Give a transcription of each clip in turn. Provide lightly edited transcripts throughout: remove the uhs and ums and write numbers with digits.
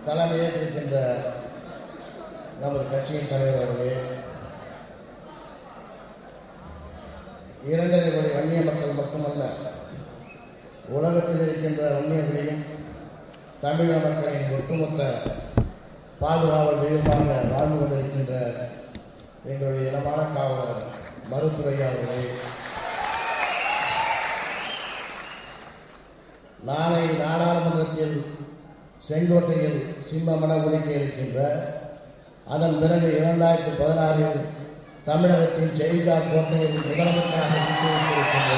தலைமையேற்றிருக்கின்ற நமது கட்சியின் தலைவர் அவர்களே, 2.5 கோடி வன்னிய மக்கள் மட்டுமல்ல, உலகத்தில் இருக்கின்ற வன்னியர்களையும் தமிழக மக்களின் ஒட்டுமொத்த பாதுகாவல் தெய்வமாக வாழ்ந்து கொண்டிருக்கின்ற எங்களுடைய இனமான காவலர் மருத்துவரையா அவர்களே, நாளை நாடாளுமன்றத்தில் செங்கோட்டையில் சிம்மமன ஒலிக்க இருக்கின்ற, அதன் பிறகு 2016 தமிழகத்தின் செய்தியாளர் கோட்டையில் முதலமைச்சராக இருக்கின்ற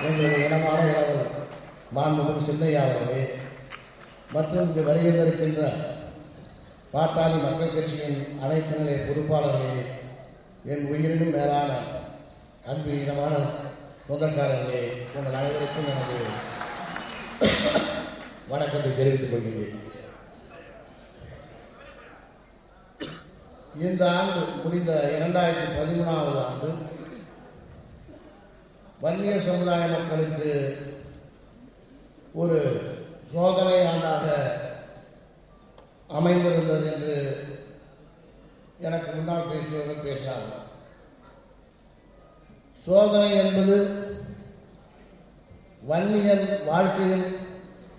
எங்களுடைய இனமான இளவல் மாண்புமிகு சின்னையா அவர்களே, மற்றும் இங்கு வருகின்ற இருக்கின்ற பாட்டாளி மக்கள் கட்சியின் அனைத்து நிலை பொறுப்பாளர்களே, என் உயிரினும் மேலான அன்பு இனமான சொந்தக்காரர்களே, உங்கள் அனைவருக்கும் எனது வணக்கத்தை தெரிவித்துக் கொள்கிறேன். இந்த ஆண்டு முடிந்த 2013 ஆண்டு வன்னிய சமுதாய மக்களுக்கு ஒரு சோதனை ஆண்டாக அமைந்திருந்தது என்று எனக்கு முன்னால் பேசியவர்கள் பேசினார்கள். சோதனை என்பது வன்னியன் வாழ்க்கையில்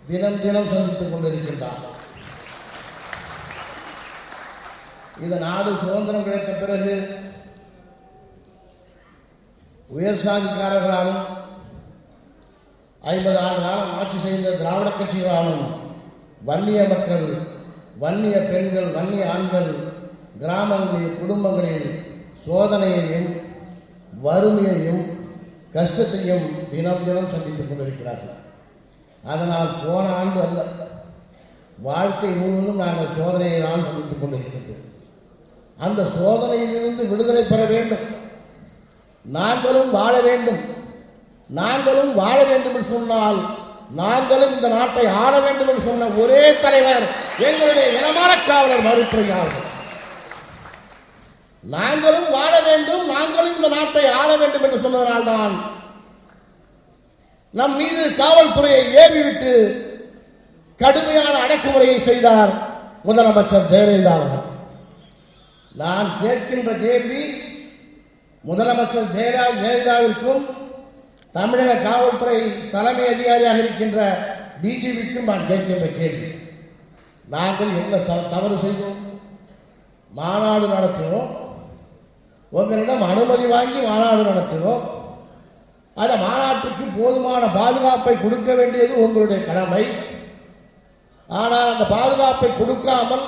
தினம் தினம் சந்தித்துக் கொண்டிருக்கின்றார். இந்த நாடு சுதந்திரம் கிடைத்த பிறகு உயர் சாதிக்காரர்களாலும் 50 ஆண்டு காலம் ஆட்சி செய்த திராவிட கட்சிகளாலும் வன்னிய மக்கள், வன்னிய பெண்கள், வன்னிய ஆண்கள் கிராமங்களில், குடும்பங்களில் சோதனையையும் வறுமையையும் கஷ்டத்தையும் தினம் தினம் சந்தித்துக் கொண்டிருக்கிறார்கள். அதனால் போன ஆண்டு அல்ல, வாழ்க்கை முழுவதும் நாங்கள் சோதனையை தான் சந்தித்துக் கொண்டிருக்கின்றோம். அந்த சோதனையிலிருந்து விடுதலை பெற வேண்டும், நாங்களும் வாழ வேண்டும். நாங்களும் வாழ வேண்டும் என்று சொன்னால் நாங்களும் இந்த நாட்டை ஆள வேண்டும் என்று சொன்ன ஒரே தலைவர் எங்களுடைய இனமான காவலர் மருத்துவரையா அவர்கள். நாங்களும் வாழ வேண்டும், நாங்களும் இந்த நாட்டை ஆள வேண்டும் என்று சொன்னதனால்தான் நம் மீது காவல்துறையை ஏவிவிட்டு கடுமையான அடக்குமுறையை செய்தார் முதலமைச்சர் ஜெயலலிதா அவர்கள். நான் கேட்கின்ற கேள்வி முதலமைச்சர் ஜெயலலிதாவிற்கும் தமிழக காவல்துறை தலைமை அதிகாரியாக இருக்கின்ற டிஜிபிக்கும் நான் கேட்கின்ற கேள்வி, நாங்கள் என்ன தவறு செய்தோம்? மாநாடு நடத்தினோம், உங்களிடம் அனுமதி வாங்கி மாநாடு நடத்தினோம். அந்த மாநாட்டுக்கு போதுமான பாதுகாப்பை கொடுக்க வேண்டியது உங்களுடைய கடமை. ஆனால் அந்த பாதுகாப்பை கொடுக்காமல்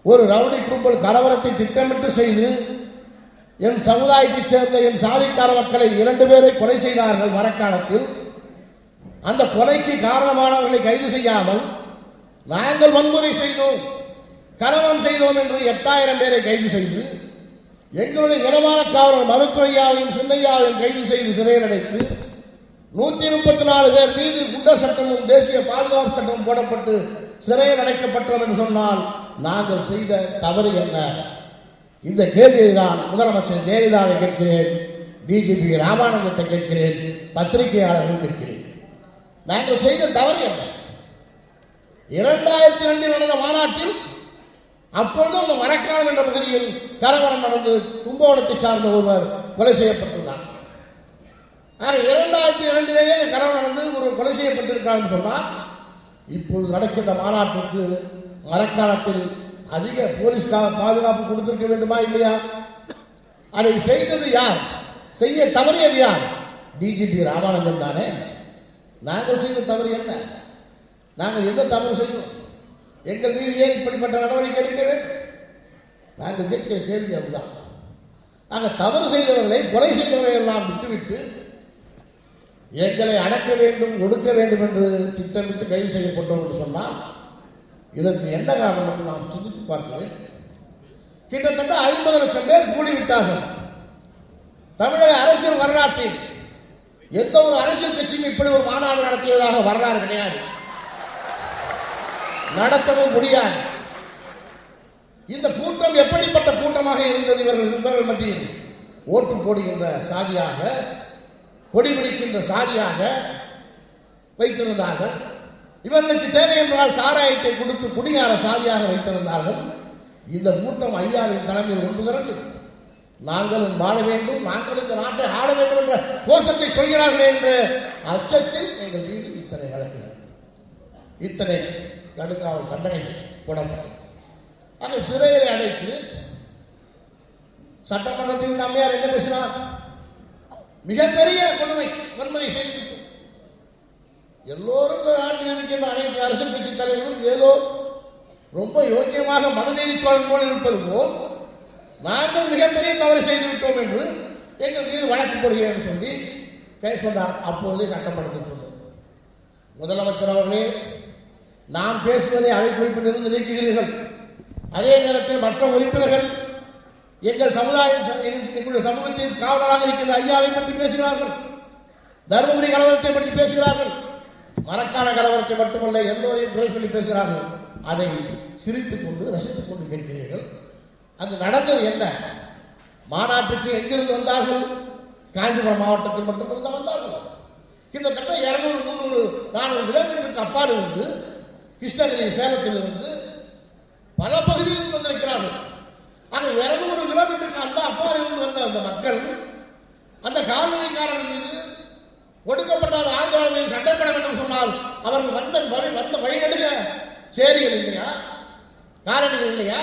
ஒரு ரவுடி கும்பல் கலவரத்தை திட்டமிட்டு செய்து என் சமுதாயத்தைச் சேர்ந்த என் சாதிக்கார மக்களை 2 பேரை கொலை செய்தார்கள் மரக்காலத்தில். அந்த கொலைக்கு காரணமானவர்களை கைது செய்யாமல் நாங்கள் வன்முறை செய்தோம், கலவரம் செய்தோம் என்று 8000 பேரை கைது செய்து எங்களுடைய இனமான காவலர் மருத்துவரையாவையும் சின்னையாவையும் கைது செய்து சிறையில் அடைத்து 134 பேர் மீது குண்டர் சட்டமும் தேசிய பாதுகாப்பு சட்டமும் போடப்பட்டு சிறையில் அடைக்கப்பட்டோம் என்று சொன்னால் நாங்கள் செய்த தவறு என்ன? இந்த கேள்வியை தான் முதலமைச்சர் ஜெயலலிதாவை கேட்கிறேன், டிஜிபி ராமானந்தத்தை கேட்கிறேன், பத்திரிகையாளர்கள் கேட்கிறேன். நாங்கள் செய்த தவறு என்ன? 2002 நடந்த மாநாட்டில் அப்பொழுது அந்த மரக்காலம் என்ற பகுதியில் கலவரம் நடந்து கும்பகோணத்தை சார்ந்த ஒருவர் கொலை செய்யப்பட்டுள்ளார். 2002 கலவரம் நடந்து ஒரு கொலை செய்யப்பட்டிருக்கான்னு சொன்னால், இப்போது நடக்கின்ற மாநாட்டிற்கு மரக்காலத்தில் அதிக போலீஸ் பாதுகாப்பு கொடுத்திருக்க வேண்டுமா இல்லையா? அதை செய்தது யார்? செய்ய தவறியது யார்? டிஜிபி ராமானந்தம் தானே. நாங்கள் செய்த தவறு என்ன? நாங்கள் எந்த தவறு செய்தோம்? எங்கள் மீது ஏன் இப்படிப்பட்ட நடவடிக்கை எடுக்க வேண்டும்? நாங்கள் கேட்கிற கேள்வி அதுதான். நாங்கள் தவறு செய்தவர்களை, கொலை செய்தவர்களை எல்லாம் விட்டுவிட்டு எங்களை அடக்க வேண்டும், ஒடுக்க வேண்டும் என்று திட்டமிட்டு கைது செய்யப்பட்டோம் என்று சொன்னால் இதற்கு என்ன காரணம் என்று நாம் சிந்தித்து பார்க்கிறேன். கிட்டத்தட்ட 50 லட்சம் பேர் கூடிவிட்டார்கள். தமிழக அரசியல் வரலாற்றில் எந்த ஒரு அரசியல் கட்சியும் இப்படி ஒரு மாநாடு நடத்தியதாக வரலாறு கிடையாது, நடத்தவும் முடியாது. இந்த கூட்டம் எப்படிப்பட்ட கூட்டமாக இருந்தது? இவர்கள் மத்தியில் ஓட்டு போடுகின்ற சாதியாக, கொடி பிடிக்கின்ற சாதியாக வைத்திருந்தார்கள். இவர்களுக்கு தேவை என்றால் சாராயத்தை கொடுத்து குடியார சாதியாக வைத்திருந்தார்கள். இந்த கூட்டம் ஐயாவின் தலைமையில் ஒன்று திரண்டு நாங்களும் வாழ வேண்டும், நாங்களும் இந்த நாட்டை ஆள வேண்டும் என்ற கோஷத்தை சொல்கிறார்கள் என்ற அச்சத்தில் எங்கள் மீது இத்தனை வழக்குகள், இத்தனை கடுங்காவல் தண்டனை போடப்பட்டது. அந்த சிறையை அடைத்து சட்டமன்றத்தில் அம்மையார் என்ன பேசினார்? மிகப்பெரிய கொடுமை வன்முறை செய்து எல்லோரும் நாட்டில் இருக்கின்ற அனைத்து அரசியல் கட்சி தலைவர்களும் ஏதோ ரொம்ப யோக்கியமாக மனுநீதி சோழன் போல் இருப்பது போல் நாங்கள் மிகப்பெரிய தவறு செய்து விட்டோம் என்று எங்கள் மீது வழக்கு போடுகிறேன் சொல்லி சொன்னார். அப்போதே சட்டமன்றத்தில் சொன்னார், முதலமைச்சர் அவர்களே, நாம் பேசுவதை அவை குறிப்பில் இருந்து நீக்குகிறீர்கள். அதே நேரத்தில் மற்ற உறுப்பினர்கள் எங்கள் சமுதாயம், எங்களுடைய சமூகத்தின் காவலராக இருக்கின்ற ஐயாவை பற்றி பேசுகிறார்கள், தர்மபுரி கலவரத்தை பற்றி பேசுகிறார்கள், மரக்கான கலவரத்தை மட்டுமல்ல எல்லோரையும் குறை சொல்லி பேசுகிறார்கள். அதை சிரித்துக் கொண்டு ரசித்துக் கொண்டு கேட்கிறீர்கள். அங்கு நடந்தது என்ன? மாநாட்டுக்கு எங்கிருந்து வந்தார்கள்? காஞ்சிபுரம் மாவட்டத்தில் மட்டும் வந்தார்கள். கிட்டத்தட்ட 200, 300, 400 கிலோமீட்டருக்கு அப்பால் இருந்து கிருஷ்ணகிரி, சேலத்தில் இருந்து பல பகுதியில் வந்திருக்கிறார்கள். அங்கு 200 கிலோமீட்டருக்கு அந்த அப்பால் இருந்து வந்த அந்த மக்கள் அந்த கால்நடைக்காரர்கள் மீது ஒடுக்கப்பட்ட ஆந்திராவில் சண்டைப்பட வேண்டும் சொன்னால் அவர்கள் வந்த வழிநடுக சேரிகள் இல்லையா, காலணிகள் இல்லையா?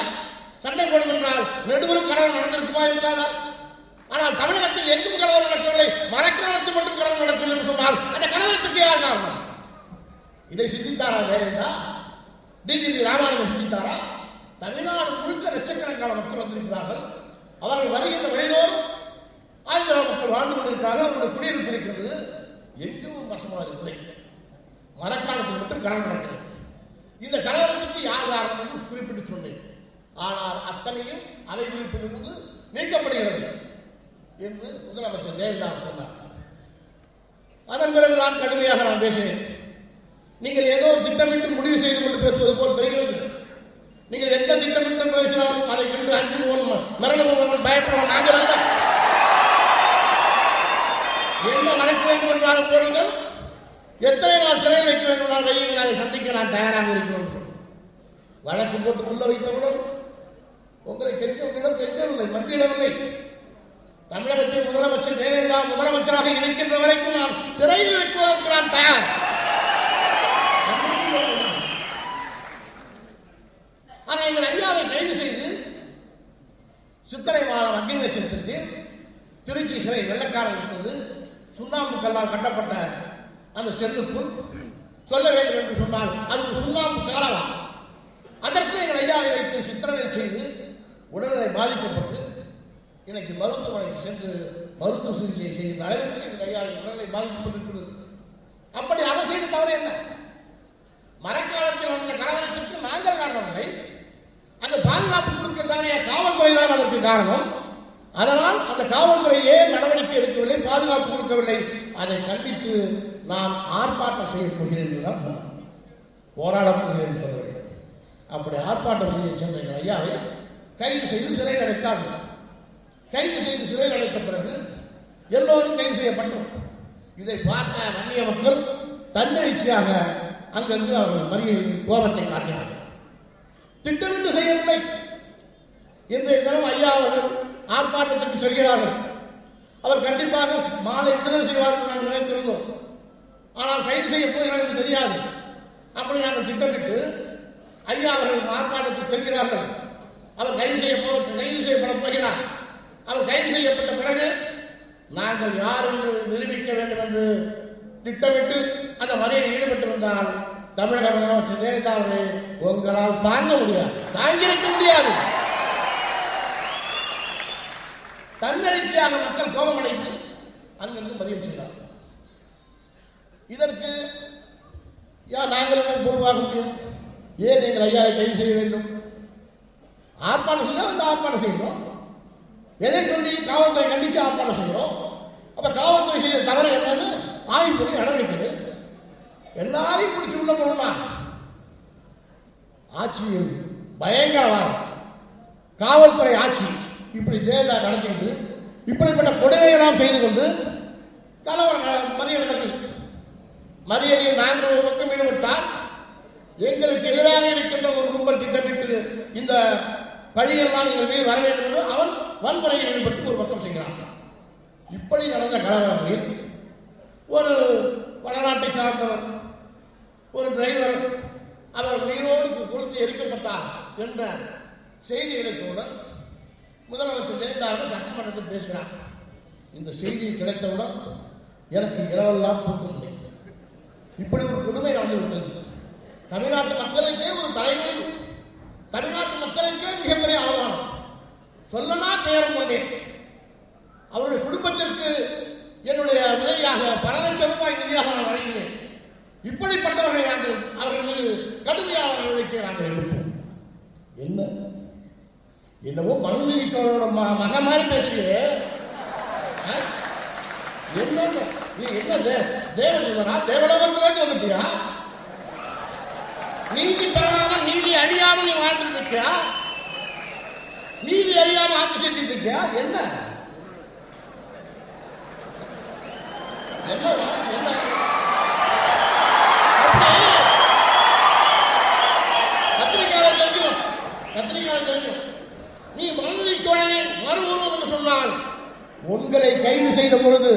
சண்டை போடும் என்றால் நெடுவரும் கலவரம் நடந்திருக்குமா இருக்காதா? ஆனால் தமிழகத்தில் எங்கும் கலவரம் நடக்கவில்லை, மரக்காலத்தில் மட்டும் கலவரம் நடக்கவில்லை என்று சொன்னால் அந்த கலவரத்துக்கு யார் காரணம்? இதை சிந்தித்தாரா வேறா? டிஜிபி ராமாயணம் சிந்தித்தாரா? தமிழ்நாடு முழுக்க லட்சக்கணக்கான மக்கள் வந்திருக்கிறார்கள். அவர்கள் வருகின்ற வழிதோறும் ஆந்திரா மக்கள் வாழ்ந்து கொண்டிருக்கிறார்கள். அவர்களுடைய குடியிருப்பு இருக்கிறது. எங்கும் வசமாக இல்லை, மரக்காலத்தில் மட்டும் கலவரம் நடக்கிறது. இந்த கலவரத்துக்கு யார் காரணம் என்று குறிப்பிட்டு சொன்னேன். ஆனால் அத்தனையும் அவை குறிப்பிலிருந்து நீக்கப்படுகிறது என்று முதலமைச்சர் ஜெயலலிதா சொன்னார். அதன் பிறகு நான் கடுமையாக பேசினேன். நீங்கள் ஏதோ திட்டமிட்டு முடிவு செய்து கொண்டு பேசுவது போல் தெரிகிறது. நீங்கள் எந்த திட்டமிட்டு பேசினாலும் அதை கண்டு அஞ்சுவோம், மிரளுவோம், பயப்படுவோம். நாங்கள் என்ன நடக்க வேண்டும் என்றாலும் போடுங்கள், எத்தனை நாள் சிறையில் வைக்க வேண்டும் என்றால் அதை சந்திக்க நான் தயாராக இருக்கிறோம் சொன்னேன். வழக்கு போட்டு உள்ள வைத்தவுடன் உங்களை கெஞ்சவில்லை, மன்றிடவில்லை. தமிழகத்தில் முதலமைச்சர் ஜெயலலிதா முதலமைச்சராக இருக்கின்ற வரைக்கும் நான் சிறையில் வைப்பதற்கு நான் தயார். ஆனால் எங்கள் ஐயாவை கைது செய்து சித்திரை மாதம் அக்னி நட்சத்திரத்தில் திருச்சி சிறை வெள்ளக்காரன் இருந்தது, சுண்ணாம்பு கல்லால் கட்டப்பட்ட அந்த செல்லுக்குள் சொல்ல வேண்டும் என்று சொன்னால் அது சுண்ணாம்பு காலவா. அதற்கு எங்கள் ஐயாவை வைத்து சித்திரவை செய்து உடல்நிலை பாதிக்கப்பட்டு எனக்கு மருத்துவமனைக்கு சென்று மருத்துவ சிகிச்சை செய்கிற அளவிற்கு எங்கள் ஐயாவின் உடல்நிலை பாதிக்கப்பட்டிருக்கிறது. அப்படி அவர் செய்த தவறு என்ன? மரக்காலத்தில் வந்த கலவரத்திற்கு நாங்கள் காரணம் இல்லை, அந்த பாதுகாப்பு கொடுக்க தவறிய காவல்துறை தான் அதற்கு காரணம். அதனால் அந்த காவல்துறையே நடவடிக்கை எடுக்கவில்லை, பாதுகாப்பு கொடுக்கவில்லை. அதை கண்டித்து நான் ஆர்ப்பாட்டம் செய்ய போகிறேன் என்றுதான் சொன்னார். போராடப் போகிறேன் சொல்லவில்லை. அப்படி ஆர்ப்பாட்டம் செய்ய சென்ற எங்கள் ஐயாவை கைது செய்து சிறையில் அடைத்தார்கள். கைது செய்து சிறையில் அடைத்த பிறகு எல்லோரும் கைது செய்யப்பட்டோம். இதை பார்த்த வன்னிய மக்கள் தன்னெழுச்சியாக அங்கிருந்து அவர்கள் மறியல் கோபத்தை காட்டினார்கள். திட்டமிட்டு செய்யவில்லை. இன்றைய தினம் ஐயா அவர்கள் ஆர்ப்பாட்டத்திற்கு செல்கிறார்கள். அவர் கண்டிப்பாக மாலை விடுதலை செய்வார்கள் நாங்கள் நினைத்திருந்தோம். ஆனால் கைது செய்ய போகிறார் என்று தெரியாது. அப்படி நாங்கள் திட்டமிட்டு ஐயா அவர்கள் ஆர்ப்பாட்டத்தில் செல்கிறார்கள். அவர் கைது செய்யப்பட போகிறார். அவர் கைது செய்யப்பட்ட பிறகு நாங்கள் யார் என்று நிரூபிக்க வேண்டும் என்று திட்டமிட்டு அந்த மறியலில் ஈடுபட்டு வந்தால் தமிழக முதலமைச்சர் ஜெயலலிதா அவர்களை உங்களால் தாங்க முடியாது, தாங்கியிருக்க முடியாது. தன்னெழுச்சியாக மக்கள் கோபமடைந்து அங்கிருந்து மறியல் செய்தார். இதற்கு நாங்கள் பொறுப்பாக முடியும்? ஏன் எங்கள் ஐயாவை கைது செய்ய வேண்டும்? ஆர்ப்பாட்டம் செய்ய வந்து ஆர்ப்பாட்டம் செய்யணும். எதை சொல்லி காவல்துறை கண்டித்து ஆர்ப்பாட்டம் செய்கிறோம். அப்ப காவல்துறை செய்ய தவறு என்னன்னு ஆய்வு பண்ணி நடவடிக்கை. எல்லாரையும் பிடிச்சி உள்ள போகணும்னா ஆட்சியில் பயங்கரவாத காவல்துறை ஆட்சி இப்படி ஜெயலலிதா நடத்திக்கிட்டு இப்படிப்பட்ட கொடுமையெல்லாம் செய்து கொண்டு கலவரம் மறியல் நடக்குது. மறியலில் நாங்கள் ஒரு பக்கம் ஈடுபட்டால் எங்களுக்கு எதிராக இருக்கின்ற ஒரு கும்பல் திட்டமிட்டு இந்த பழியெல்லாம் எங்கள் மீது வர வேண்டும் என்று அவன் வன்முறையில் ஈடுபட்டு ஒரு பக்கம் செய்கிறான். இப்படி நடந்த கலவரங்களில் ஒரு வடநாட்டை சார்ந்தவர் ஒரு டிரைவர் அவர் உயிரோடு கொடுத்து எரிக்கப்பட்டார் என்ற செய்தி கிடைத்தவுடன் முதலமைச்சர் ஜெயலலிதா சட்டமன்றத்தில் பேசுகிறார். இந்த செய்தி கிடைத்தவுடன் எனக்கு இரவெல்லாம் தூக்கவில்லை. இப்படி ஒரு கொடுமை நடந்துவிட்டது. தமிழ்நாட்டு மக்களுக்கே ஒரு தலைவர், தமிழ்நாட்டு மக்களுக்கே மிகப்பெரிய அவமானம். சொல்லனா துயரம் கொண்டேன். அவருடைய குடும்பத்திற்கு என்னுடைய உதவியாக பல லட்சம் ரூபாய் நிதியாக நான் வழங்கினேன். இப்படிப்பட்டவர்களை நாங்கள் அவர்கள் மீது கடுமையான நடவடிக்கை நாங்கள் எடுப்போம். என்ன என்னவோ மனுநீதி சோழனோட மகன் மாதிரி பேசுறீங்க. என்ன நீ என்ன தேவதூதனா? தேவலோகத்திலேருந்து வந்துட்டியா? நீதி பெறாம நீதி அழியாம நீ வாழ்ந்துட்டு இருக்கியா? நீதி அறியாம ஆட்சி செஞ்சுட்டு இருக்கியா? என்ன என்ன கத்திரிக்காய் தெரியும். நீ மனுநீதி சோழனை மறு உருவம் என்று சொன்னால் உங்களை கைது செய்த பொழுது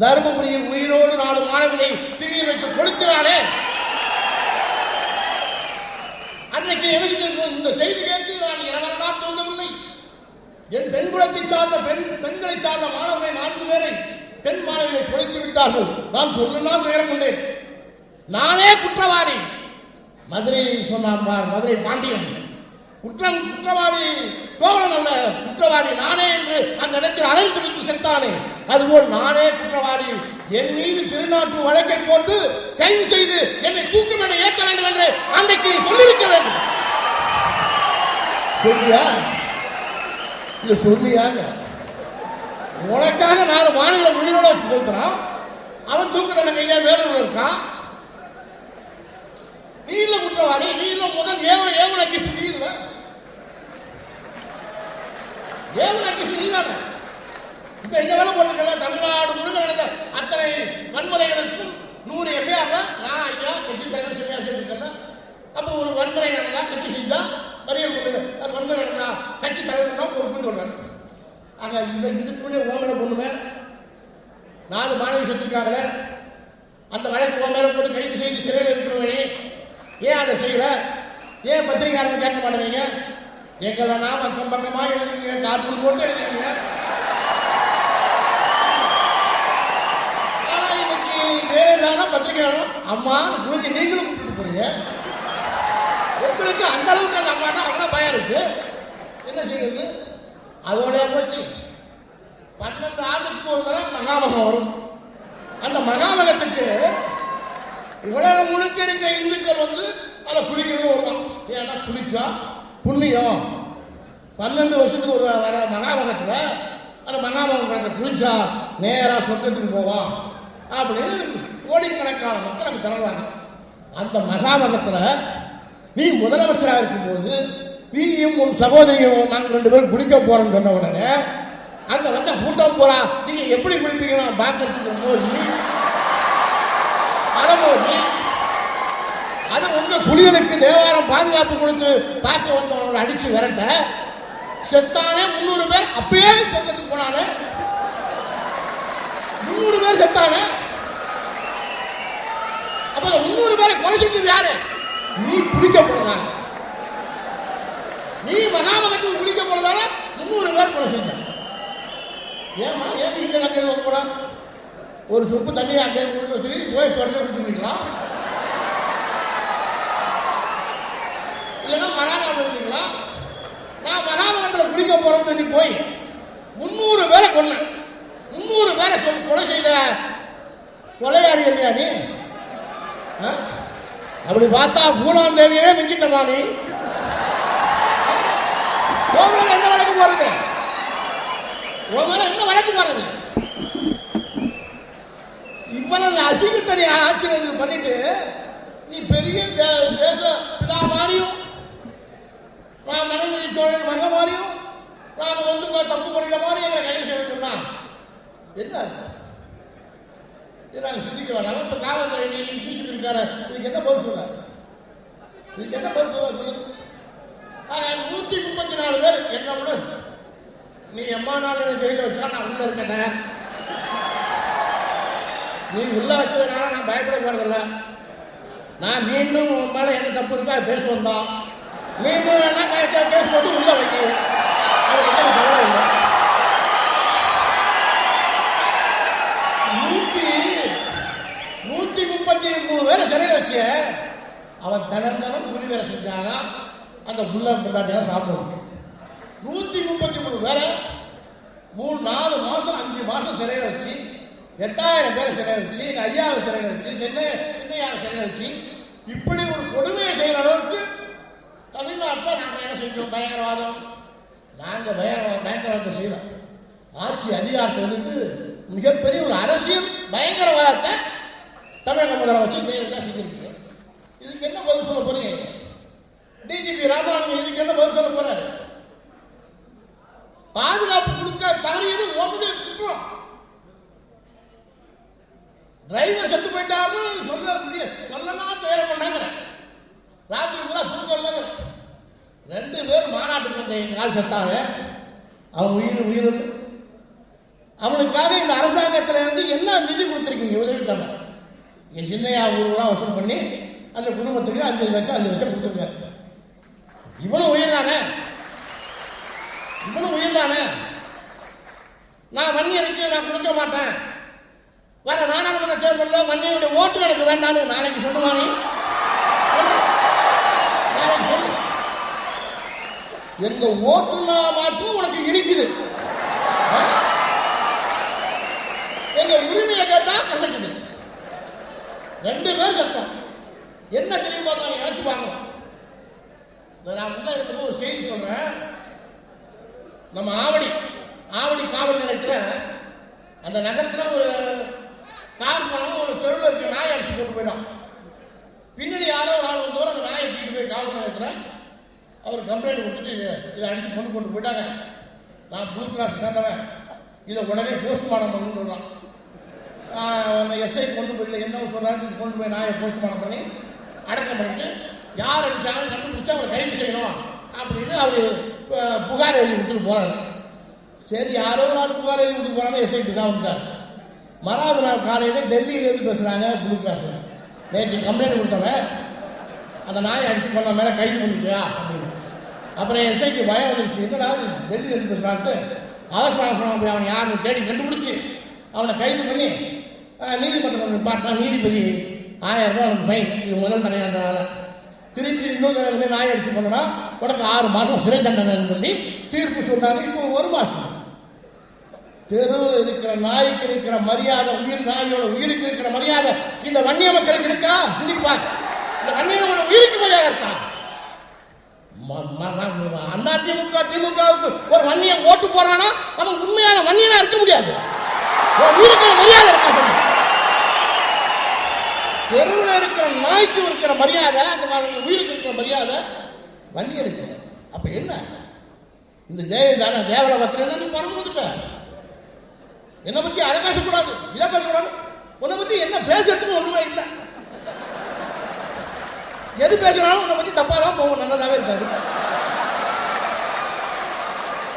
தர்மபுரியில் உயிரோடு 4 மாணவர்களை தீயில் வைத்து கொடுக்கிறானே, அன்றைக்கு இந்த செய்தி கேட்டு நான் இரவெல்லாம் தூங்கவில்லை. என் பெண்குலத்தை சார்ந்த பெண்களை சார்ந்த மாணவர்களை 4 பேரை பெண் மாணவர்களை கொடுத்து விட்டார்கள். நான் சொல்லலாம் துயரம் கொண்டேன். நானே குற்றவாளி. மதுரை சொன்னான், மதுரை பாண்டியன் குற்றவாளி கோவலன் அல்ல, குற்றவாளி நானே என்று அந்த இடத்தில் அழைத்து விட்டு செத்தானே, அதுபோல் நானே குற்றவாளி. என் மீது திருநாட்டு வழக்கை போட்டு கைது செய்து என்னை தூக்குமேடை ஏற்க வேண்டும் என்று அன்றைக்கு சொல்லியிருக்க வேண்டும். சொல்லியா? இல்ல சொல்லியாங்க. உனக்காக 4 மாநில உயிரோட வச்சு கொடுக்குறான். அவன் தூக்கு தண்டனை கையில வேலூர்ல இருக்கான். நீ இல்ல குற்றவாளி. நீ இல்ல முதல் ஏவன கிசு. நீ இல்ல ஏவன கிசு. நீ தானே இப்ப இந்த வேலை போட்டுக்கல. தமிழ்நாடு முழுக்க நடந்த அத்தனை வன்முறைகளுக்கும் 100 எஃப்ஐஆர் நான் ஐயா கட்சி தலைவர் சரியா சேர்த்துக்கல. அப்ப ஒரு வன்முறை நடந்தா கட்சி செஞ்சா மறியல் கொண்டு வன்முறை நடந்தா கட்சி தலைவர் தான் பொறுப்புன்னு சொல்றாங்க. ஆக இதுக்கு முன்னே ஓமலை பொண்ணுமே 4 மாணவி செத்துருக்காங்க. அந்த வழக்கு ஓமலை போட்டு கைது செய்து சிறையில் இருக்கிறவனே ஏன் அதை செய்யல? ஏன் பத்திரிகையாளர்கள் கேட்க மாட்டேங்க? எங்களா பக்கம் பக்கமா எழுதுங்க, கார்ட்டூன் போட்டு எழுதுங்க. ஆனா இன்னைக்கு வேதான பத்திரிகையாளர் அம்மா குழந்தை நீங்களும் கூப்பிட்டு போறீங்க. உங்களுக்கு அந்த அளவுக்கு அந்த அம்மாட்டா அவ்வளோ பயம் இருக்கு. என்ன செய்யறது? அதோட போச்சு. 12 ஆண்டுக்கு ஒரு தடவை மகாமகம் வரும். அந்த மகாமகத்துக்கு உலகம் முழுக்க இருக்க இந்துக்கள் வந்து அதை குளிக்கணும்னு வருவான். ஏன்னா குளிச்சா புண்ணியம். 12 வருஷத்துக்கு ஒரு வர மகாமகத்துல அந்த மகாமகத்தை குளிச்சா நேரா சொர்க்கத்துக்கு போவான் அப்படின்னு கோடிக்கணக்கான மக்கள் அங்கே திறந்தாங்க. அந்த மகாமகத்துல நீ முதலமைச்சராக இருக்கும்போது நீயும் உன் சகோதரியும் நாங்கள் 2 பேரும் குளிக்க போறோம்னு சொன்ன உடனே அங்க வந்த கூட்டம் போறா. நீங்க எப்படி குளிப்பீங்க பார்க்கறதுக்கு மோதி அது உங்க புலிகளுக்கு தேவாரம் பாதுகாப்பு கொடுத்து பார்க்க வந்தவங்களை அடிச்சு விரட்ட செத்தானே 300 பேர். அப்பயே சொர்க்கத்துக்கு போனானே 300 பேர் செத்தானே. அப்ப 300 பேரை கொலை செஞ்சது யாரு? நீ குளிக்க போறதான? நீ மகாமகத்துக்கு குளிக்க போறதால 300 பேர் கொலை செஞ்ச. ஏமா ஏன் இங்க அங்கே போட ஒரு சொப்பு தண்ணி அங்கே குடிக்க வச்சு போய் தொடர்ந்து குடிச்சுருக்கீங்களா? இல்லைன்னா மகாமகம் இருக்கீங்களா? நான் மகாமகத்தில் குடிக்க போறேன்னு சொல்லி போய் 300 பேரை கொன்னேன். 300 பேரை கொலை செய்த கொலையாளி இல்லையா நீ? அப்படி பார்த்தா பூலாந்தேவியே மிஞ்சிட்டமா நீ? என்ன வழக்கு போறது? என்ன வழக்கு போறது? இவ்வளவு அசிங்கத்தனி ஆட்சியர்கள் பண்ணிட்டு நீ பெரிய தேச பிதா மாதிரியும் நான் மனுநீதி சோழன் மக மாதிரியும் நாம வந்து தப்பு பண்ணிட்ட மாதிரி எங்களை கைது செய்யணும்னா என்ன நாங்கள் சிந்திக்க வேண்டாம். இப்ப காவல்துறை நீதிக்கு இருக்காரு, இதுக்கு என்ன பதில் சொல்றாரு? இதுக்கு என்ன பதில் சொல்லுங்க? 134 பேர் என்ன விட நீ எம்மா நாள் ஜெயில வச்சா நான் உள்ள இருக்கேன், நீ உள்ள வச்சதுனால நான் பயப்பட போறதில்ல, நான் மீண்டும் உன் மேல என்ன தப்பு இருக்கா அது பேசுவோம் தான், மீண்டும் வேணா கேஸ் போட்டு உள்ள வைக்க பரவாயில்லை. 133 பேரை சிறையில் வச்சு அவன் தினம் கூலி வேலை செஞ்சானா அந்த புள்ள பிள்ளாட்டிலாம் சாப்பிடுவாங்க. 133 பேரை 3-4 மாசம் 5 மாசம் சிறையில் வச்சு 8000 பேரை சிறையில் வச்சு ஐயாவை சிறையில் வச்சு சின்னையாவை சிறையில் வச்சு இப்படி ஒரு கொடுமையை செய்கிற அளவுக்கு தமிழ்நாட்டில் நாங்கள் என்ன செஞ்சோம்? பயங்கரவாதம். நாங்கள் பயங்கரவாதத்தை செய்யலாம். ஆட்சி அதிகாரத்தை வந்துட்டு மிகப்பெரிய ஒரு அரசியல் பயங்கரவாதத்தை தமிழக முதல்வர் வச்சு ஜெயலலிதா செஞ்சிருக்கீங்க. இதுக்கு என்ன பதில் சொல்ல போறீங்க? டிஜிபி ராமலிங்கம் இதுக்கு என்ன பதில் சொல்ல போறாரு? பாதுகாப்பு கொடுக்க தவறியது ஒவ்வொரு குற்றம். டிரைவர் செத்து போயிட்டாரு சொல்லலாம் துயரம் பண்ணாங்க. ராத்திரி கூட தூக்கல 2 பேர் மாநாட்டுக்கு வந்த நாள் செத்தாங்க. அவன் உயிர் அவனுக்காக இந்த அரசாங்கத்தில் இருந்து என்ன நிதி கொடுத்துருக்கீங்க? உதவிட்டாங்க. என் சின்னையா ஊருவா வசூல் பண்ணி அந்த குடும்பத்துக்கு 5 லட்சம் கொடுத்துருக்காரு. இவனும் உயிர் தானே. நான் வன்னியருக்கு நான் கொடுக்க மாட்டேன், வர நாடாளுமன்ற தேர்தலில் வன்னியனுடைய ஓட்டு எனக்கு வேண்டான்னு நாளைக்கு சொல்லுவாங்க. சொல்லு, எங்க ஓட்டுனா மாற்றும் உனக்கு இனிக்குது, எங்க உரிமையை கேட்டா கசக்குது. 2 பேர் சட்டம் என்ன தெரியுமா? தான் நினைச்சு பார்க்கணும். நான் முன்னாடி ஒரு செய்தி சொல்றேன். நம்ம ஆவடி காவல் நிலையத்தில் அந்த நகரத்தில் ஒரு கார் ஒரு தெருவில் இருக்க நாயை அடிச்சு போட்டு போயிடும். பின்னாடி யாரோ ஒரு ஆள் வந்தவரை அந்த நாயை தூக்கிட்டு போய் காவல் நிலையத்தில் அவர் கம்ப்ளைண்ட் கொடுத்துட்டு இதை அடிச்சு கொண்டு போயிட்டாங்க. நான் ப்ளூ கிராஸ் சேர்ந்தவன், இதை உடனே போஸ்ட்மார்ட்டம் பண்ணணும்னு சொல்றான். எஸ்ஐ கொண்டு போய் என்ன சொல்றாங்க, கொண்டு போய் நாயை போஸ்ட்மார்ட்டம் பண்ணி அடக்கம் பண்ணிட்டு யார் அடிச்சாலும் கண்டுபிடிச்சா அவரை கைது செய்யணும் அப்படின்னு அவர் புகார் எழுதி கொடுத்துட்டு போறாரு. சரி, யாரோ ஒரு ஆள் புகார் எழுதி கொடுத்து போறாங்க. எஸ்ஐ விசாரித்தார். மறாவது நாள் காலையில் டெல்லியிலேருந்து பேசுறாங்க. ப்ளூ கிராஸ் நேற்று கம்ப்ளைண்ட் கொடுத்தவன் அந்த நாயை அடிச்சு பண்ண மேலே கைது பண்ணிட்டியா அப்படின்னு. அப்புறம் எஸ்ஐக்கு பயம் வந்துருச்சு. என்னடா டெல்லியிலேருந்து பேசுறான்ட்டு அவசரம் போய் அவன் யாருன்னு தேடி கண்டுபிடிச்சி அவனை கைது பண்ணி நீதிமன்றம் பார்த்தா நீதிபதி 1000 ரூபா அவனுக்கு ஃபைன், இது முதல் தடையாண்டனால. திருப்பி இன்னொரு தடவை நாய் அடிச்சு பண்ணனா உனக்கு 6 மாதம் சிறை தண்டனைன்னு சொல்லி தீர்ப்பு சொன்னாங்க. இப்போ 1 மாதம். தெருவில் இருக்கிற நாய்க்கு இருக்கிற மரியாதை, நாயோட உயிருக்கு இருக்கிற மரியாதை இந்த வன்னிய மக்களுக்கு இருக்கா? சிந்திப்பா. இந்த வன்னியோட உயிருக்கு மரியாதை இருக்கா? அதிமுக திமுகவுக்கு ஒரு வன்னியன் ஓட்டு போறானா அவன் உண்மையான வன்னியனா இருக்க முடியாது. உயிருக்கு மரியாதை இருக்கா? சொல்லு. தெருவில் இருக்கிற நாய்க்கு இருக்கிற மரியாதை, அந்த உயிருக்கு இருக்கிற மரியாதை வன்னியனுக்கு. அப்ப என்ன இந்த ஜெயலலிதா தேவலோகத்தில் நீ பறந்து வந்துட்ட? என்னை பத்தி அதை பேசக்கூடாது, இதை பேசக்கூடாது. உன்னை பத்தி என்ன பேசுறதுக்கு ஒண்ணுமே இல்லை. எது பேசினாலும் உன்னை பத்தி தப்பா தான் போகும், நல்லதாவே இருக்காது.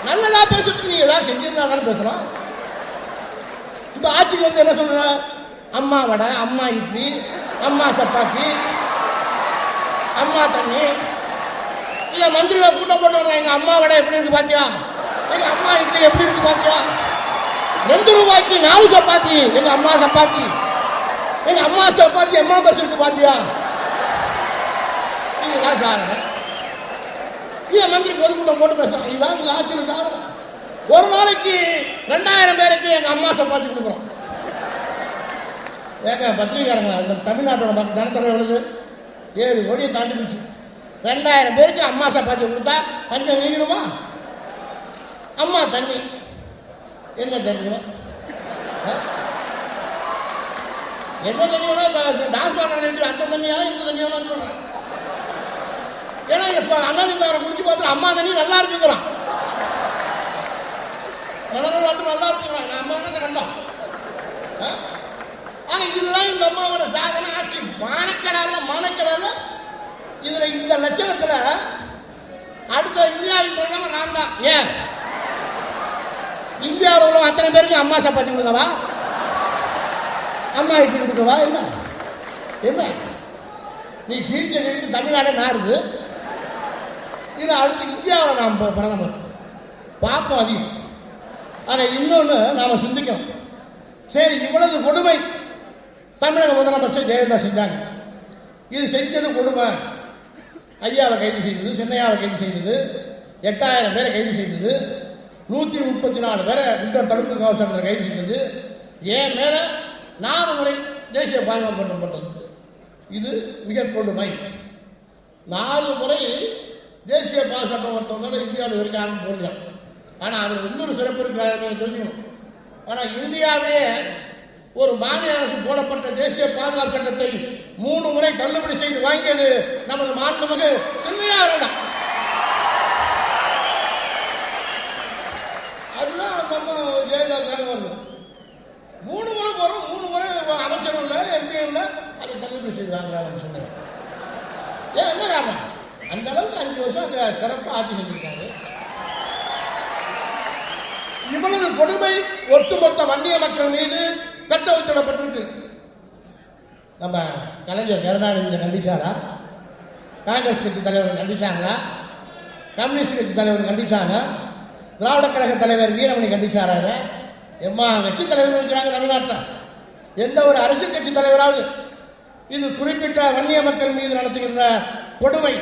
நல்லதா பேசுறதுக்கு நீ ஏதாவது செஞ்சிருந்தாலும் பேசலாம். இப்ப ஆட்சிக்கு வந்து என்ன சொல்ற? அம்மா வடை, அம்மா இட்லி, அம்மா சப்பாத்தி, அம்மா தண்ணி. இல்ல மந்திரியை கூட்டம் போட்டு எங்க அம்மா வடை எப்படி இருக்கு பாத்தியா, எங்க அம்மா இட்லி எப்படி இருக்கு பாத்தியா, 2 ரூபாய்க்கு 4 சப்பாத்தி, எங்க அம்மா சப்பாத்தி, எங்க அம்மா சப்பாத்தி அம்மா பஸ் இருக்கு பாத்தியா. இதுதான் சாதனை. இதை மந்திரி பொதுக்கூட்டம் போட்டு பேசுறோம். இதுதான் ஆட்சியில் சாதனை. ஒரு நாளைக்கு 2000 பேருக்கு எங்க அம்மா சப்பாத்தி கொடுக்குறோம். ஏங்க பத்திரிகாரங்க, இந்த தமிழ்நாட்டோட ஜனத்தொகை எவ்வளவு? 7 கோடியை தாண்டி போச்சு. 2000 பேருக்கு அம்மா சப்பாத்தி கொடுத்தா பஞ்சம் நீங்கணுமா? அம்மா தண்ணி என்ன தண்ணியோ என்ன தண்ணியோட டாஸ்மாக் அந்த தண்ணியா இந்த தண்ணியோட சொல்றேன். ஏன்னா இப்ப அண்ணாதிமுக குடிச்சு பார்த்து அம்மா தண்ணி நல்லா இருக்குங்கிறான், நல்லா இருக்குங்கிறான். அம்மா தான் கண்டோம். ஆனா இதுதான் இந்த அம்மாவோட சாதனை. ஆட்சி மானக்கடால இதுல இந்த லட்சணத்துல அடுத்த இந்தியாவின் பிரதமர் நான் தான். ஏன் இந்தியாவில் உள்ள அத்தனை பேருக்கு அம்மா சப்பாத்தி கொடுக்கவா, அம்மா இட்லி கொடுக்கவா? என்ன என்ன நீ கீழ்ச்சி கழித்து தமிழ்நாடே நாடுது. இது அடுத்து இந்தியாவில் நாம் பிரதமர் பார்ப்போம் அதிகம். ஆக இன்னொன்று நாம் சிந்திக்கணும். சரி, இவ்வளவு கொடுமை தமிழக முதலமைச்சர் ஜெயலலிதா செஞ்சாங்க. இது செஞ்சது கொடுமை. ஐயாவை கைது செய்தது, சின்னையாவை கைது செய்தது, 8000 பேரை கைது செய்தது, 134 பேரை குண்டர் தடுப்பு காவல்துறை கைது செய்தது, ஏன் மேல 4 முறை தேசிய பாதுகாப்பு மன்றம் பண்ணது. இது மிக கொடுமை. 4 முறை தேசிய பாதுகாப்பு மன்றம் மேல இந்தியாவில் இருக்காங்கன்னு சொல்லுங்க. ஆனால் அதில் இன்னொரு சிறப்பு இருக்காது தெரிஞ்சுக்கணும். ஆனால் இந்தியாவிலே ஒரு மாநில அரசு போடப்பட்ட தேசிய பாதுகாப்பு சட்டத்தை 3 முறை தள்ளுபடி செய்து வாங்கியது நமது மாண்புமிகு சின்னையாவிடம் தான். அதுதான் நம்ம ஜெயலலிதா வருது. 3 முறை போறோம், 3 முறை அமைச்சரும் இல்லை, எம்பியும் இல்லை, அதை தள்ளுபடி செய்து வாங்குறாங்க சொன்னாங்க. ஏன் என்ன காரணம்? அந்த அளவுக்கு 5 வருஷம் அங்கே சிறப்பாக ஆட்சி செஞ்சிருக்காரு. இவ்வளவு கொடுமை ஒட்டுமொத்த வன்னிய மக்கள் மீது கட்டவிழ்த்திடப்பட்டிருக்கு. நம்ம கலைஞர் கருணாநிதியை கண்டிச்சாரா? காங்கிரஸ் கட்சி தலைவர் கண்டிச்சாங்களா? கம்யூனிஸ்ட் கட்சி தலைவர் கண்டிச்சாங்க? திராவிட கழக தலைவர் வீரமணி கண்டிச்சாரா? எம்மா கட்சி தலைவர் இருக்கிறாங்க தமிழ்நாட்டில். எந்த ஒரு அரசியல் கட்சி தலைவராவது இது குறிப்பிட்ட வன்னிய மக்கள் மீது நடத்துகின்ற கொடுமை,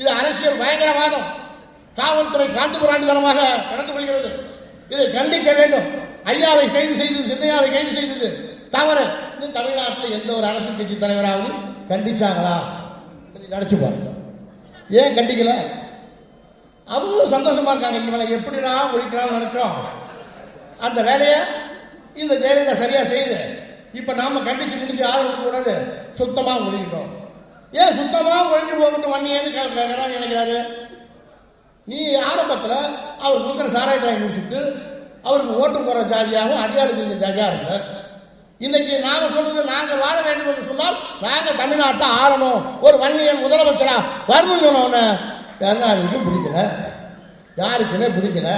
இது அரசியல் பயங்கரவாதம், காவல்துறை காட்டுமிராண்டித்தனமாக நடந்து கொள்கிறது. இதை கண்டிக்க வேண்டும். ஐயாவை கைது செய்தது, சின்னையாவை கைது செய்தது தவறு. தமிழ்நாட்டில் எந்த ஒரு அரசியல் கட்சி தலைவராவது கண்டிச்சாங்களா? நினைச்சு பாருங்க. ஏன் கண்டிக்கல? அவங்களும் சந்தோஷமா இருக்காங்க. இவனை எப்படிடா ஒழிக்கலாம்னு நினைச்சோம், அந்த வேலையை இந்த ஜெயலலிதா சரியா செய்யுது. இப்ப நாம கண்டிச்சு ஆதரவு கூடாது, சுத்தமா ஒழிக்கிட்டோம். ஏன் சுத்தமா ஒழிஞ்சு போகட்டும் வன்னியன்னு நினைக்கிறாரு? நீ ஆரம்பத்தில் அவர் கொடுக்குற சாராயத்தை வாங்கி முடிச்சுட்டு அவருக்கு ஓட்டு போகிற ஜாதியாகவும் அடியாளுக்கு ஜாதியாக இருக்கு. இன்னைக்கு நாங்கள் சொல்றது, நாங்கள் வாழ வேண்டும் என்று சொன்னால் நாங்கள் தமிழ்நாட்டை ஆளணும், ஒரு வன்னியன் முதலமைச்சரா வரணும்னு சொன்னவன கருணாநிதிக்கும் பிடிக்கல, யாருக்குமே பிடிக்கல.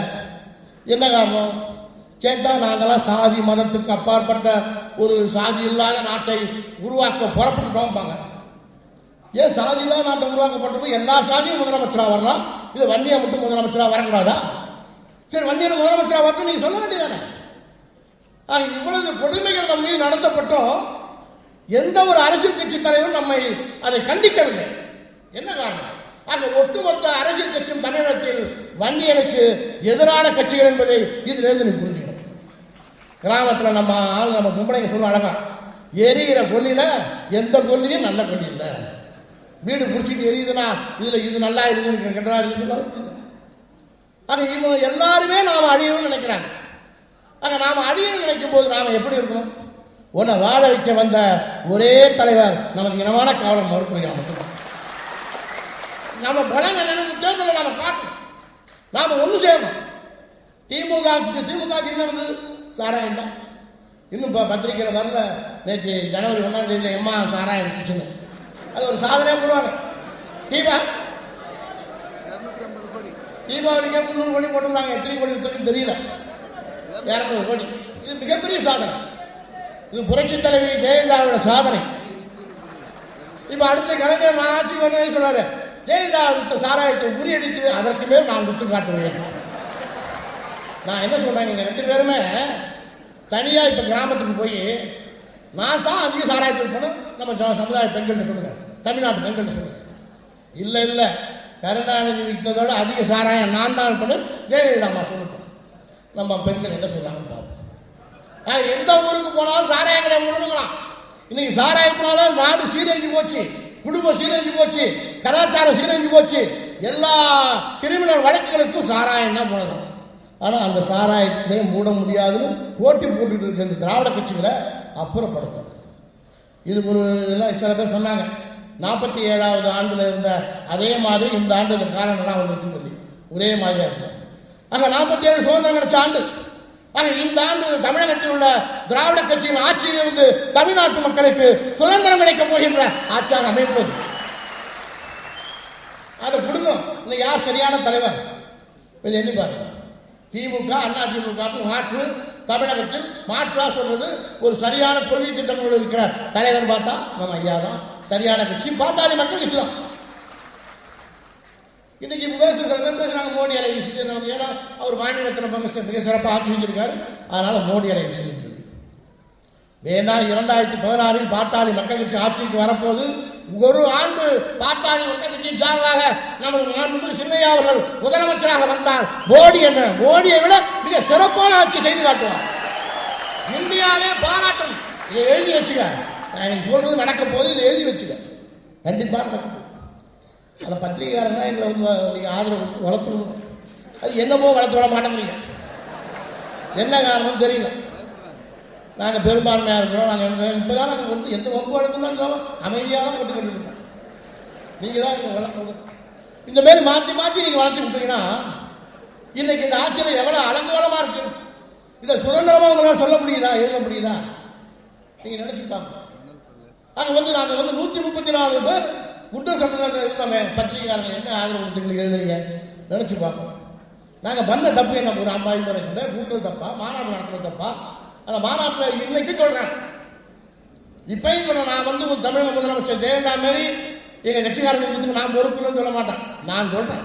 என்ன காரணம் கேட்டால் நாங்களாம் சாதி மதத்துக்கு அப்பாற்பட்ட ஒரு சாதி இல்லாத நாட்டை உருவாக்க புறப்பட்டுட்டோம்பாங்க. ஏன் சாதி இல்லாத நாட்டை உருவாக்கப்பட்டோம்? எல்லா சாதியும் முதலமைச்சராக வரலாம், இது வன்னியா மட்டும் முதலமைச்சராக வரக்கூடாதா? சரி, வன்னியர் முதலமைச்சராக வரணும் நீங்க சொல்ல வேண்டியதானே? இவ்வளவு கொடுமைகள் நம்ம மீது நடத்தப்பட்டோம், எந்த ஒரு அரசியல் கட்சி தலைவரும் நம்மை அதை கண்டிக்கவில்லை. என்ன காரணம்? ஆக ஒட்டுமொத்த அரசியல் கட்சியும் தமிழகத்தில் வன்னியனுக்கு எதிரான கட்சிகள் என்பதை இதிலிருந்து நீ புரிஞ்சுக்கணும். கிராமத்தில் நம்ம ஆள் நம்ம கும்பலைங்க சொல்ல அழகா, எரிகிற கொல்லியில எந்த கொல்லியும் நல்ல கொல்லி இல்லை. வீடு பிடிச்சிட்டு எரியுதுன்னா இதுல இது நல்லா இருக்குது கெட்டதா இருக்குது. ஆக இவங்க எல்லாருமே நாம் அழியணும்னு நினைக்கிறாங்க. ஆக நாம் அழியணும்னு நினைக்கும் போது நாம எப்படி இருக்கணும்? உன்னை வாழ வைக்க வந்த ஒரே தலைவர் நமக்கு இனமான காவலர் மறுத்துறையா மட்டும். நம்ம பலம் என்னன்னு தேர்தலை நாம பார்க்கணும், நாம ஒண்ணு சேரணும். திமுக நடந்தது சாராயம் தான். இன்னும் பத்திரிகையில் வரல. நேற்று ஜனவரி 1ஆம் தேதியில் எம்மா சாராயம் இருந்துச்சுன்னு அது ஒரு சாதனையாக போடுவாங்க. தீபாவளிக்கே 300 கோடி போட்டுருந்தாங்க. எத்தனை கோடி இருக்குன்னு தெரியல, 200 கோடி. இது மிகப்பெரிய சாதனை. இது புரட்சி தலைவி ஜெயலலிதாவோட சாதனை. இப்ப அடுத்த கலைஞர் நான் ஆட்சிக்கு வந்து சொல்றாரு, ஜெயலலிதா விட்ட சாராயத்தை முறியடித்து அதற்கு மேல் நான் விட்டு காட்டுவேன். நான் என்ன சொல்றேன், நீங்க 2 பேருமே தனியா இப்ப கிராமத்துக்கு போய் நான் தான் அதிக சாராயத்துக்கு போனோம் நம்ம சமுதாய பெண்கள் சொல்லுங்க, தமிழ்நாட்டு பெண்கள் சொல்லுங்க. இல்ல இல்ல கருணாநிதி விட்டதோட அதிக சாராயம் நான் தான் இருக்கணும் ஜெயலலிதா அம்மா சொல்லட்டும். நம்ம பெண்கள் என்ன சொல்றாங்கன்னு பார்ப்போம். எந்த ஊருக்கு போனாலும் சாராயங்களை முழுங்கலாம். இன்னைக்கு சாராயத்தினால நாடு சீரழிஞ்சு போச்சு, குடும்பம் சீரழிஞ்சு போச்சு, கலாச்சாரம் சீரழிஞ்சு போச்சு. எல்லா கிரிமினல் வழக்குகளுக்கும் சாராயம் தான் முழங்கும். ஆனால் அந்த சாராயத்திலே மூட முடியாதுன்னு போட்டி போட்டுட்டு இருக்க இந்த திராவிட கட்சிகளை அப்புறப்படுத்தும். இது ஒரு எல்லாம் சில பேர் சொன்னாங்க 47வது ஆண்டுல இருந்த அதே மாதிரி இந்த ஆண்டு இந்த காலங்கள்லாம் வந்துருக்குன்னு சொல்லி ஒரே மாதிரியா இருக்கும். ஆக 47 சுதந்திரம் கிடைச்ச ஆண்டு. ஆக இந்த ஆண்டு தமிழகத்தில் உள்ள திராவிட கட்சியின் ஆட்சியிலிருந்து தமிழ்நாட்டு மக்களுக்கு சுதந்திரம் கிடைக்கப் போகின்ற ஆட்சியாக அமைப்பது. அதை குடும்பம் இன்னைக்கு யார் சரியான தலைவர் கொஞ்சம் எண்ணி பாருங்க. திமுக அண்ணா திமுக மாற்று தமிழகத்தில் மாற்றா சொல்றது ஒரு சரியான கொள்கை திட்டங்களோடு இருக்கிற தலைவர் பார்த்தா நம்ம ஐயா தான் சரியான கட்சி. பாட்டாளி மக்கள் கட்சி தான். இன்னைக்கு பேசுறாங்க மோடி அலை வீசிட்டு, ஏன்னா அவர் மாநிலத்தில் மிக சிறப்பாக ஆட்சி செஞ்சிருக்காரு, அதனால மோடி அலை வீசி வேணா 2016 பாட்டாளி மக்கள் கட்சி ஆட்சிக்கு வரப்போது ஒரு ஆண்டு பாட்டாளி மக்கள் கட்சியின் சார்பாக நமது சின்னையா அவர்கள் முதலமைச்சராக வந்தால் மோடியை விட மிக சிறப்பான ஆட்சி செய்து காட்டுவார். இந்தியாவே பாராட்டும். இதை எழுதி வச்சுக்க, நான் சொல்றது நடக்க போது இதை எழுதி வச்சுக்க, கண்டிப்பாக நடக்கும். அந்த பத்திரிகையாளர்னா எங்களை நீங்க ஆதரவு வளர்த்துக்கணும். அது என்னமோ வளர்த்து விட மாட்டேங்கிறீங்க, என்ன காரணம் தெரியல. நாங்கள் பெரும்பான்மையாக இருக்கிறோம். நாங்கள் இப்போ தான் நாங்கள் வந்து எந்த வம்பு வழக்கம் அமைதியாக தான் கொண்டு இருக்கோம். நீங்கள் தான் இங்கே வளர்க்கணும். இந்த மாரி மாற்றி மாற்றி நீங்கள் வளர்த்து விட்டீங்கன்னா இன்னைக்கு இந்த ஆட்சியில் எவ்வளோ அலங்கோலமாக இருக்கு. இதை சுதந்திரமாக உங்களால் சொல்ல முடியுதா, எழுத முடியுதா? நீங்கள் நினச்சி பார்க்கணும். நாங்கள் வந்து 134 பேர் குண்டர் சட்டத்தில் இருந்தோமே, பத்திரிகையாளர்கள் என்ன ஆதரவு கொடுத்துங்களுக்கு எழுதுறீங்க நினச்சி பார்க்கணும். நாங்கள் பண்ண தப்பு என்ன, ஒரு 50 லட்சம் பேர் கூட்டுறது தப்பா, மாநாடு நடத்துறது தப்பா? அந்த மாநாட்டில் இன்னைக்கு சொல்றேன், இப்பயும் சொல்றேன், நான் வந்து தமிழக முதலமைச்சர் ஜெயலலிதா மாரி எங்க கட்சிக்காரர்களுக்கு நான் பொறுப்புன்னு சொல்ல மாட்டேன். நான் சொல்றேன்,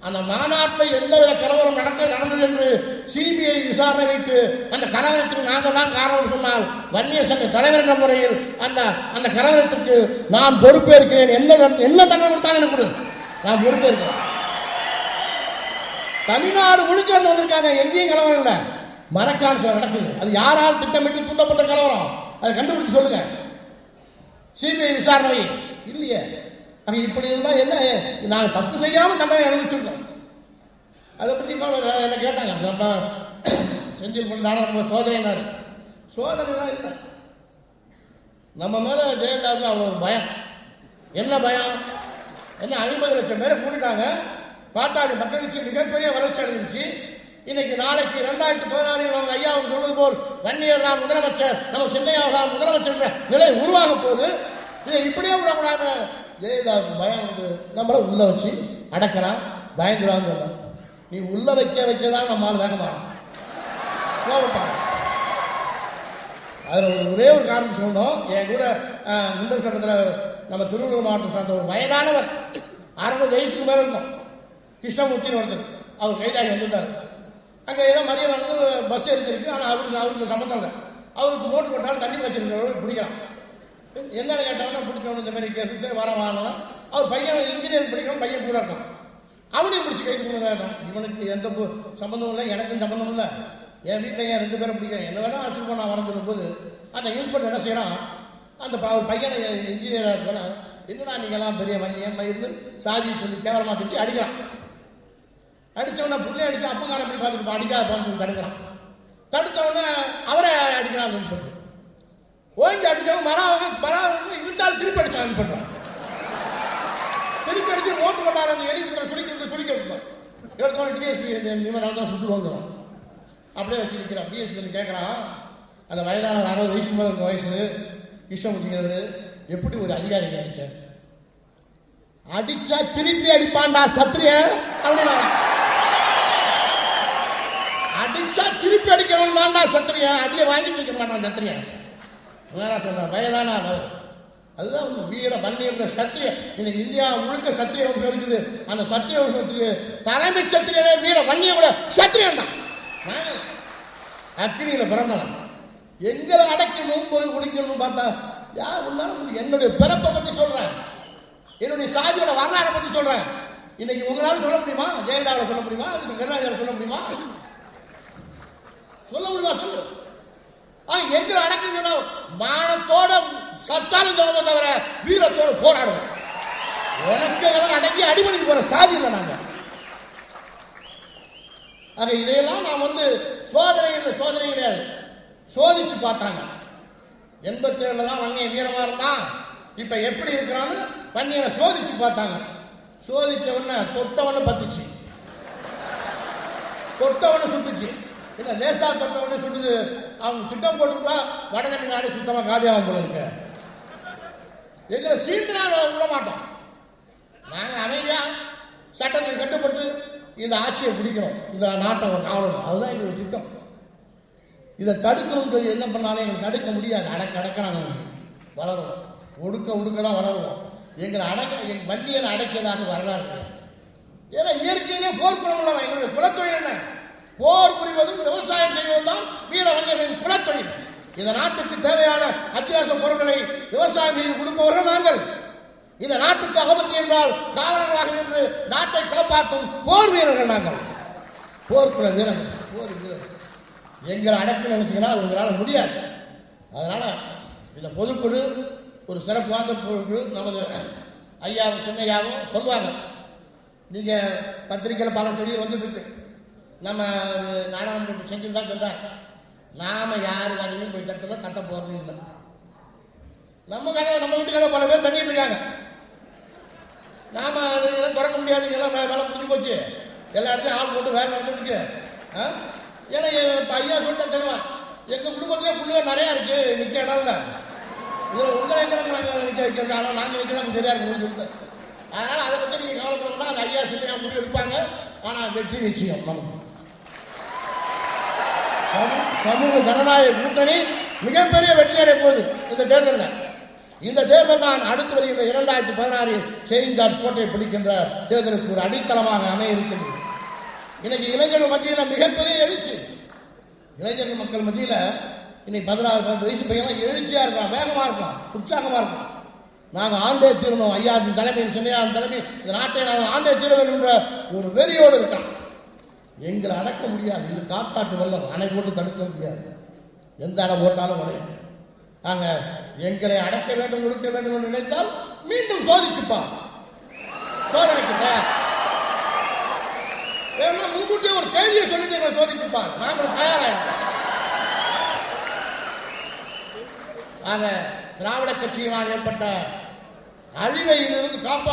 அந்த மாநாட்டில் எந்தவித கலவரம் நடந்தது என்று சிபிஐ விசாரணை வைத்து அந்த கலவரத்துக்கு நாங்கள் தான் காரணம் சொன்னால் வன்னிய சங்க தலைவர் என்ற முறையில் அந்த கலவரத்துக்கு நான் பொறுப்பேற்கிறேன். என்ன தண்டனை கொடுத்தாங்க எனக்கு கொடு, நான் பொறுப்பேற்கிறேன். தமிழ்நாடு முழுக்க வந்திருக்காங்க, எங்கேயும் கலவரம் இல்லை, மரக்காணத்தில் நடக்குது. அது யாரால் திட்டமிட்டு தூண்டப்பட்ட கலவரம், அதை கண்டுபிடிச்சு சொல்லுங்க. சிபிஐ விசாரணை இல்லையே. அங்க இப்படி இருந்தா என்ன, நாங்கள் தப்பு செய்யாம தண்டனை அனுபவிச்சிருக்கோம். அதை பற்றி என்ன கேட்டாங்க, நம்ம செந்தில் பண்ண சோதனைனாரு. சோதனைலாம் இல்லை, நம்ம மேல ஜெயலலிதாவுக்கு அவ்வளோ ஒரு பயம். என்ன பயம்? என்ன 50 லட்சம் பேரை கூட்டிட்டாங்க. பாட்டாளி மக்கள் கட்சி மிகப்பெரிய வளர்ச்சி அடைஞ்சிருச்சு. இன்னைக்கு நாளைக்கு 2016 ஐயா அவர் சொல்வது போல் வன்னியர் தான் முதலமைச்சர், நம்ம சின்னையா முதலமைச்சர் நிலை உருவாக போகுது. இதை இப்படியே விடக்கூடாது. ஜெயலலிதாவுக்கு பயம் வந்து நம்மள உள்ள வச்சு அடக்கலாம், பயந்துடான்னு சொல்ல. நீ உள்ள வைக்கதான் நம்மளால வேகமாக கோபப்பாங்க. அதில் ஒரே ஒரு காரணம் சொல்லணும். என் கூட இந்த சட்டத்தில் நம்ம திருவள்ளூர் மாவட்டம் சார்ந்த ஒரு வயதானவர் 60 வயசுக்கு மேலே இருந்தோம், கிருஷ்ணமூர்த்தின்னு ஒருத்தர், அவர் கைதாகி வந்திருந்தார். அங்கே ஏதோ மறியல் வந்து பஸ் எடுத்துருக்கு, ஆனால் அவருக்கு சம்மந்தம் இல்லை. அவருக்கு ஓட்டு போட்டாலும் தண்ணி வச்சிருக்கிறவருக்கு பிடிக்கலாம். என்னன்னு கேட்டாங்கன்னா பிடிச்சவனு இந்த மாதிரி கேஸ் சரி வர வாங்கலாம். அவர் பையன் இன்ஜினியரிங் படிக்கணும், பையன் கூட இருக்கான், அவனையும் பிடிச்சி கைது பண்ண வேண்டாம். இவனுக்கு எந்த சம்மந்தமும் இல்லை, எனக்கும் சம்மந்தம் இல்லை. என் வீட்டில் ஏன் 2 பேரை பிடிக்கிறேன், என்ன வேணா அச்சுக்கு போனால் வரந்துடும் போது அந்த இன்ஸ்பெக்டர் என்ன செய்யறான், அந்த பையனை இன்ஜினியராக இருக்கா, என்னடா நீங்களாம் பெரிய வன்னியம் இருந்து சாதியை சொல்லி கேவலமாக திட்டி அடிக்கிறான். அடித்தவன புள்ளை அடிச்சு அப்பங்காரம் எப்படி பார்த்துட்டு அடிக்காத பார்த்து தடுக்கிறான். தடுத்தவன அவரை அடிக்கிறான் இன்ஸ்பெக்டர். ஓய்ந்து அடிச்சவங்க மராவங்க இருந்தாலும் திருப்பி அடிச்சான் இன்ஸ்பெக்டர். திருப்பி அடிச்சு ஓட்டு போட்டாங்க. அந்த எலிபுத்திர சுருக்கி எடுத்துப்பான். எடுத்தவன டிஎஸ்பி நிமிடம் தான் சுட்டு வந்தோம். அப்படியே வச்சு நிற்கிறான். டிஎஸ்பி கேட்குறான், அந்த வயதான 60 வயசுக்கு மேலே இருக்க வயசு கிருஷ்ணமூர்த்திங்கிறது எப்படி ஒரு அதிகாரி அடிச்சார்? அடிச்சா திருப்பி அடிப்பான்டா சத்திரிய அப்படின்னா, அடிச்சா திருப்பி அடிக்கிறவன் தான்டா சத்திரியன், அடியை வாங்கிட்டு இருக்க மாட்டான் சத்திரியன். சொல்ற வயதான அதுதான் வீர வன்னிய சத்திரிய. இன்னைக்கு இந்தியா முழுக்க சத்திரிய வம்சம் இருக்குது. அந்த சத்திரிய வம்சத்துக்கு தலைமை சத்திரியனே வீர வன்னிய கூட சத்திரியன் தான். அக்கினியில பிறந்தலாம், எங்களை அடைக்கணும் பொருள் குடிக்கணும்னு பார்த்தா யார் ஒன்னாலும் என்னுடைய பிறப்பை பற்றி சொல்றேன், என்னுடைய சாதியோட வரலாறை பற்றி சொல்றேன். இன்னைக்கு உங்களால சொல்ல முடியுமா? ஜெயலலிதாவை சொல்ல முடியுமா? கருணாநிதியை சொல்ல முடியுமா? சொல்ல முடியுமா? சொல்லு. எங்களை அடக்கணும் மானத்தோட சத்தாலும் தவிர வீரத்தோடு போராடுவோம். உனக்கு அடங்கி அடிமணிக்கு போற சாதி இல்லை நாங்க. ஆக இதையெல்லாம் நான் வந்து சோதனை கிடையாது, சோதிச்சு பார்த்தாங்க. 87 தான் வன்னிய வீரமா இருந்தான், இப்ப எப்படி இருக்கிறான்னு வன்னியனை சோதிச்சு பார்த்தாங்க. சோதிச்சவன தொட்டவன பத்துச்சு, தொட்டவன சுட்டுச்சு. இல்லை லேசா தொட்டவன சுட்டுது. அவங்க திட்டம் போட்டுருந்தா வடகண்டி நாடு சுத்தமாக காலியாகும் போல இருக்க. எங்களை சீக்கிரம் விட மாட்டோம். நாங்கள் அமைதியா சட்டத்துக்கு கட்டுப்பட்டு இந்த ஆட்சியை பிடிக்கணும், இந்த நாட்டை ஆளணும். அதுதான் எங்களுடைய திட்டம். இதை தடுக்கணும்னு சொல்லி என்ன பண்ணாலும் எங்களுக்கு தடுக்க முடியாது. அடக்க நாங்கள் வளருவோம், ஒடுக்க தான் வளருவோம். எங்களை எங்கள் வன்னியனை அடைக்கிறதாக வரலாறு. ஏன்னா இயற்கையிலே போர் குணம். எங்களுடைய குலத்தொழில் என்ன? போர் புரிவதும் விவசாயம் செய்வதும் தான் வீர வன்னியர்களின் குலத்தொழில். இந்த நாட்டுக்கு தேவையான அத்தியாவசிய பொருட்களை விவசாயம் செய்து கொடுப்பவர்கள் நாங்கள். இந்த நாட்டுக்கு ஆபத்து என்றால் காவலர்களாக நின்று நாட்டை காப்பாற்றும் போர் வீரர்கள் நாங்கள். போர்க்குல வீரர்கள், போர் வீரர்கள். எங்களை அடக்கு நினைச்சீங்கன்னா அது உங்களால் முடியாது. அதனால இந்த பொதுக்குழு ஒரு சிறப்பு வாய்ந்த பொதுக்குழு. நமது ஐயாவும் சின்னையாவும் சொல்லுவாங்க, நீங்கள் பத்திரிகையில் பல வெளியில் வந்துட்டு இருக்கு, நம்ம நாடாளுமன்றத்தில் செஞ்சுதான் சொன்னார், நாம யாரு கதையும் போய் தட்ட போறது இல்லை. நம்ம கதை, நம்ம வீட்டுக்காக பல பேர் தட்டிட்டு இருக்காங்க. நாம அதெல்லாம் திறக்க முடியாது, எல்லாம் வேலை முடிஞ்சு போச்சு, எல்லா இடத்துலையும் ஆள் போட்டு வேலை வந்துருக்கு. ஏன்னா ஐயா சொல்லிட்டு தருவான், எங்க குடும்பத்திலே புள்ளிகள் நிறையா இருக்கு, நிற்க இடம் இல்லை, இதில் உங்களை நிற்க வைக்கிறது, ஆனால் நாங்கள் நிற்கிறோம் சரியா இருக்குன்னு சொல்லிட்டு. அதனால அதை பற்றி நீங்கள் கவலைப்படணும்னா அந்த ஐயா சின்னையா முடிவு எடுப்பாங்க. ஆனால் வெற்றி நிச்சயம். நமக்கு சமூக ஜனநாயக கூட்டணி மிகப்பெரிய வெற்றி அடைய போகுது இந்த தேர்தலில். இந்த தேர்தல் தான் அடுத்து வருகின்ற 2016 செயின்ட் ஜார்ஜ் கோட்டையை பிடிக்கின்ற தேர்தலுக்கு ஒரு அடித்தளமாக அமைய இருக்கின்றது. இன்னைக்கு இளைஞர்கள் மத்தியில் மிகப்பெரிய எழுச்சி. இளைஞர்கள் மக்கள் மத்தியில் இன்னைக்கு 16-18 வயசு பையன் எழுச்சியாக இருக்கலாம், வேகமாக இருக்கலாம், உற்சாகமாக இருக்கும். நாங்கள் ஆண்டே தீரணும், ஐயாவின் தலைமையில் சின்னையாவின் தலைமையில் இந்த நாட்டை நாங்கள் ஆண்டே தீர வேண்டும் என்ற ஒரு வெறியோடு இருக்கான். எங்களை அடக்க முடியாது. இது காப்பாற்று வெள்ளம், அணை போட்டு தடுக்க முடியாது. எந்த அணை போட்டாலும் உடையும். நாங்கள் எங்களை அடக்க வேண்டும், ஒடுக்க வேண்டும் என்று நினைத்தால் மீண்டும் சோதிச்சுப்பா, சோதனைக்கு தயார். வேணும்னா முன்கூட்டியே ஒரு தேதியை சொல்லிட்டு சோதிச்சுப்பா, நாங்கள் தயாராக. ஆக திராவிட கட்சியினால் ஏற்பட்ட அழிவையிலிருந்து காப்பா